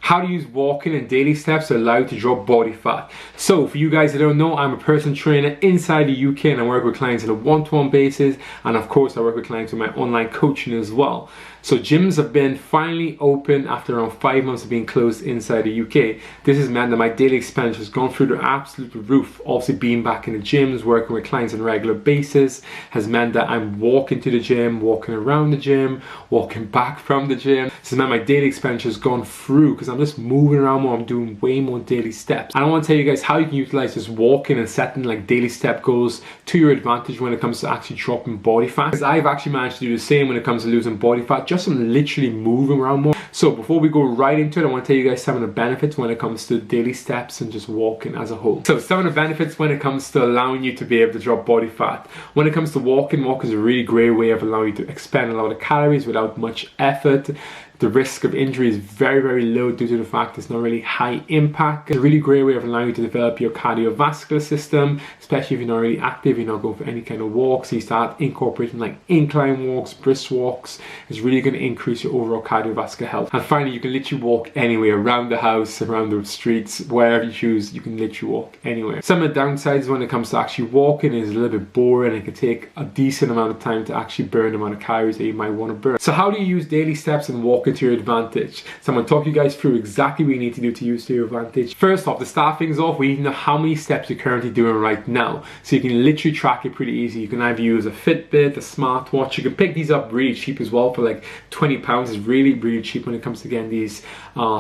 How to use walking and daily steps to allow you to drop body fat. So for you guys that don't know, I'm a personal trainer inside the UK and I work with clients on a one-to-one basis, and of course I work with clients with my online coaching as well. So gyms have been finally open after around 5 months of being closed inside the UK. This has meant that my daily expenditure has gone through the absolute roof. Obviously being back in the gyms, working with clients on a regular basis has meant that I'm walking to the gym, walking around the gym, walking back from the gym. This has meant my daily expenditure has gone through because I'm just moving around more. I'm doing way more daily steps. And I want to tell you guys how you can utilize this walking and setting like daily step goals to your advantage when it comes to actually dropping body fat. Because I've actually managed to do the same when it comes to losing body fat, just from literally moving around more. So before we go right into it, I want to tell you guys some of the benefits when it comes to daily steps and just walking as a whole. So some of the benefits when it comes to allowing you to be able to drop body fat. When it comes to walking is a really great way of allowing you to expend a lot of calories without much effort. The risk of injury is very, very low due to the fact it's not really high impact. It's a really great way of allowing you to develop your cardiovascular system, especially if you're not really active, you're not going for any kind of walks. So you start incorporating like incline walks, brisk walks. It's really going to increase your overall cardiovascular health. And finally, you can literally walk anywhere, around the house, around the streets, wherever you choose, you can literally walk anywhere. Some of the downsides when it comes to actually walking is a little bit boring. It can take a decent amount of time to actually burn the amount of calories that you might want to burn. So how do you use daily steps and walking to your advantage? So I'm going to talk you guys through exactly what you need to do to use to your advantage. First off, to start things off, we need to know how many steps you're currently doing right now. So you can literally track it pretty easy. You can either use a Fitbit, a smartwatch. You can pick these up really cheap as well for like £20. It's really, really cheap when it comes to getting these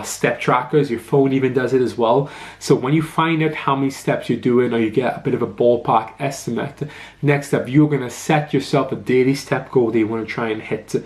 step trackers. Your phone even does it as well. So when you find out how many steps you're doing, or you get a bit of a ballpark estimate, next up, you're going to set yourself a daily step goal that you want to try and hit.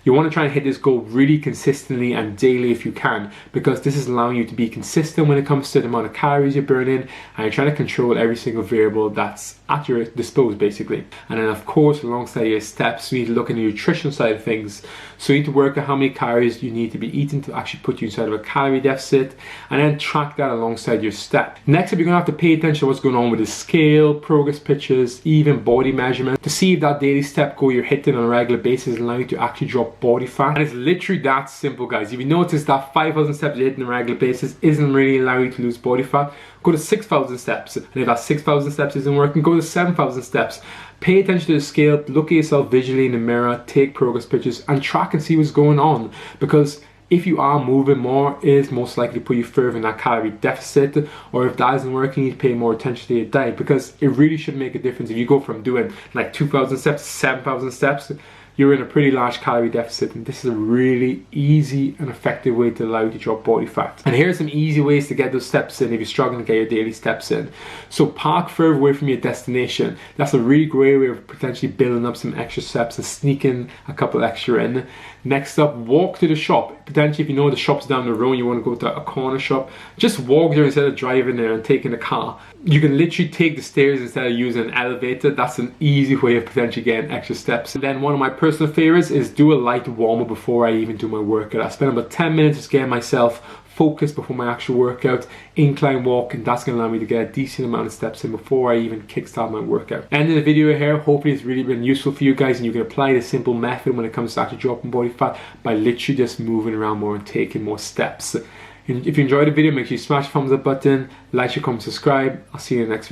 You want to try and hit this goal really consistently and daily if you can, because this is allowing you to be consistent when it comes to the amount of calories you're burning, and you're trying to control every single variable that's at your disposal basically. And then of course, alongside your steps, you need to look at the nutrition side of things. So you need to work out how many calories you need to be eating to actually put you inside of a calorie deficit, and then track that alongside your step. Next up, you're going to have to pay attention to what's going on with the scale, progress pictures, even body measurement, to see if that daily step goal you're hitting on a regular basis is allowing you to actually drop body fat. And it's literally that simple, guys. If you notice that 5,000 steps you hit on a regular basis isn't really allowing you to lose body fat, go to 6,000 steps. And if that 6,000 steps isn't working, go to 7,000 steps. Pay attention to the scale, look at yourself visually in the mirror, take progress pictures, and track and see what's going on. Because if you are moving more, it is most likely to put you further in that calorie deficit. Or if that isn't working, you need to pay more attention to your diet, because it really should make a difference. If you go from doing like 2,000 steps to 7,000 steps, you're in a pretty large calorie deficit, and this is a really easy and effective way to allow you to drop body fat. And here are some easy ways to get those steps in if you're struggling to get your daily steps in. So park further away from your destination. That's a really great way of potentially building up some extra steps and sneaking a couple extra in. Next up, walk to the shop. Potentially if you know the shop's down the road, you want to go to a corner shop, just walk there instead of driving there and taking a car. You can literally take the stairs instead of using an elevator. That's an easy way of potentially getting extra steps. And then one of my personal favorites is do a light warm-up before I even do my workout. I spend about 10 minutes just getting myself focused before my actual workout, incline walk, and that's going to allow me to get a decent amount of steps in before I even kickstart my workout. End of the video here. Hopefully it's really been useful for you guys, and you can apply this simple method when it comes to actually dropping body fat by literally just moving around more and taking more steps. And if you enjoyed the video, make sure you smash the thumbs up button, like, share, comment, subscribe. I'll see you in the next video.